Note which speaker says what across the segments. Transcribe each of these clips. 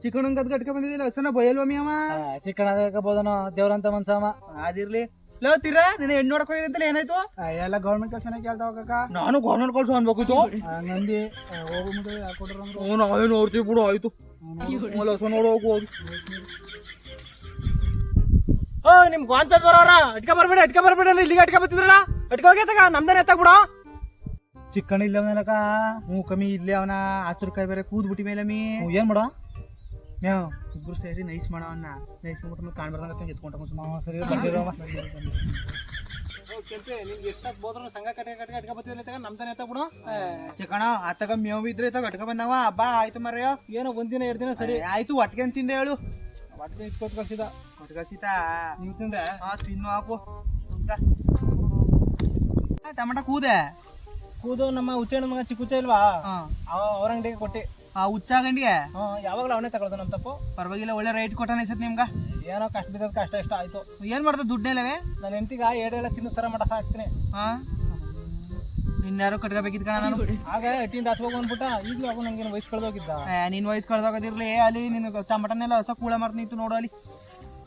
Speaker 1: chicken ಕದ್ ಕಟ್ಕ ಬಂದಿದ್ದಿಲ್ಲ ಹಸನ ಬಯಲ್ವ me ಅವ
Speaker 2: ಚಿಕ್ಕಣ ಬೋದನ ದೇವ್ರಂತ ಮನ್ಸಮ್ಮ
Speaker 1: ಅದಿರ್ಲಿ ಲೋ ತೀರಾ ನಿನ್ನ ಹೆಣ್ಣು ನೋಡಕ್ ಹೋಗಿದ್ದಂತಲ್ಲ ಏನಾಯ್ತು
Speaker 2: ಎಲ್ಲ ಗೌರ್ಮೆಂಟ್ ಕೆಲಸನೇ ಕೇಳ್ತಾವ ಕಾಕ
Speaker 1: ನಾನು ಗೌರ್ಮೆಂಟ್ ಕಳ್ಸು ಅನ್ಬೇಕಿತ್ತು
Speaker 2: ನಂದಿ ಹೋಗು ಮುಂದೆ ಹಾಕೊಡ್ರ
Speaker 1: ನಾವೇ ನೋಡ್ತೀವಿ ಬಿಡು ಆಯ್ತು ಹಸ ನೋಡು ಹೋಗು ಹೋಗಿ
Speaker 2: ನಿಮ್ ಗಾಂಪೇದ್ ಬರೋರ ಅಟ್ಕ ಬರ್ಬೇಡ ಇಲ್ಲಿಗೆ ಅಟ್ಕ ಬರ್ತಿದ್ರಲ್ಲ ಅಟ್ಕ ಹೋಗ್ಯತಕ ನಮ್ದೇನೆ ಎತ್ತಾಕ್ ಬಿಡ ಚಿಕ್ಕಣ ಇಲ್ಲ ಮೇಲಕ
Speaker 1: ಕಮ್ಮಿ ಇಲ್ಲೇ ಅವನ ಹಸಿರು ಕಾಯಿ ಬೇರೆ ಕೂದ್ ಬಿಟ್ಟಿ ಮೇಲೆ ಮೀ
Speaker 2: ಏನ್ ಮಾಡ
Speaker 1: ಮೇವ್ ಇಬ್ರು ಸೇರಿ ನೈಸ್ ಮಾಡವನ್ನ ನೈಸ್ ಮಾಡ್ಬಿಟ್ಟು ಕಾಣ್ಬಾರ್ದಂಗ ಎತ್ಕೊಂಡ
Speaker 2: ಸರಿ ನಿಮ್ಗೆ ಎಷ್ಟಾಗ್ ಬೋದ್ರ ಸಂಘ ಕಟ್ಕ ಬರ್ತಿದ್ರಲ್ಲ ನಮ್ದೇನೆ ಎತ್ತಾಕ್ ಬಿಡ
Speaker 1: ಚಿಕಣ ಆತಗ ಮೇವ್ ಇದ್ರೆ ಕಟ್ಕ ಬಂದವ ಬಾ ಆಯ್ತು ಮರ್ಯ
Speaker 2: ಏನೋ ಒಂದಿನ 2 ದಿನ ಸರಿ
Speaker 1: ಆಯ್ತು ಒಟ್ಟಿಗೆ ಅಂತ ತಿಂದೆ ಹೇಳು
Speaker 2: ಒಟ್ಟಿಗೆ ಇಟ್ಕೊತ್ ಕಳ್ಸಿದ
Speaker 1: ಕೊಟ್ಕಸಿತಾ
Speaker 2: ನೀವು ತಿಂದ್ರೆ
Speaker 1: ತಿನ್ನು ಹಾಕು ಟಮಾಟ ಕೂದೆ
Speaker 2: ಕೂದು ನಮ್ಮ ಹುಚ್ಚಣ್ಣ ಮಗ ಚಿಕ್ಕ ಹುಚ್ಚ ಇಲ್ವಾ ಅವ್ರ ಅಂಗಡಿಗೆ ಕೊಟ್ಟಿ
Speaker 1: ಆ ಹುಚ್ಚಾಗಂಡಿಗೆ
Speaker 2: ಯಾವಾಗಲೂ ಅವನೇ ತಗೊಳ್ದು ನಮ್ ತಪ್ಪು
Speaker 1: ಪರವಾಗಿಲ್ಲ ಒಳ್ಳೆ ರೈಟ್ ಕೊಟ್ಟಾನ ಅನ್ಸತ್ ನಿಮ್ಗ
Speaker 2: ಏನೋ ಕಷ್ಟ ಬಿದ್ದದ ಕಷ್ಟ ಇಷ್ಟ ಆಯ್ತು
Speaker 1: ಏನ್ ಮಾಡ್ದ ದುಡ್ಡೇಲವೇ
Speaker 2: ನನ್ನ ಹೆಂಡತಿಗ ಏಡೆಲ್ಲ ತಿನ್ನು ಸರ ಮಾಡಕ್ ಹಾಕ್ತೀನಿ
Speaker 1: ಇನ್ಯಾರು ಕಟ್ಕೋಬೇಕಿದ್ ಕಣ ನಾನು
Speaker 2: ಆಗ ಎಟ್ಟಿಂದ ಹಚ್ಬೇಕು ಅಂದ್ಬಿಟ್ಟ ಈಗಲೂ ಅವ ನಂಗೇನು ವಯಸ್ಸು ಕಳ್ದೋಗಿದ್ದ
Speaker 1: ನಿನ್ ವಯಸ್ಸು ಕಳ್ದೋಗದಿರ್ಲಿ ಅಲ್ಲಿ ನಿನ್ ಟಮಾಟನೆಲ್ಲ ಹೊಸ ಕೂಳ ಮಾರ್ತ ನಿಂತು ನೋಡು ಅಲ್ಲಿ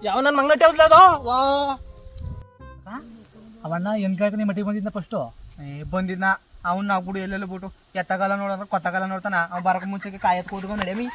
Speaker 2: ಯಾವ ನನ್ನ ಮಂಗ್ಳಟ್ಟಿ ಹೌದ್ಲ ಅದು ಅವಣ್ಣ ಎಂಕಾಯ್ತು ಮಟ್ಟಿಗೆ ಬಂದಿದ್ದ ಫಸ್ಟು
Speaker 1: ಬಂದಿದ್ನ ಅವ್ನ ಆಗ್ಬಿಡು ಎಲ್ಲೆಲ್ಲ ಬಿಟ್ಟು ಎತ್ತಗಾಲ ನೋಡಿದ್ರೆ ಕೊತ್ತಗಾಲ ನೋಡ್ತಾನ ಅವ್ ಬರಕ ಮುಂಚೆಗೆ ಕಾಯತ್ ಕೂತ್ಕೊಂಡು ನಡೆಮಿ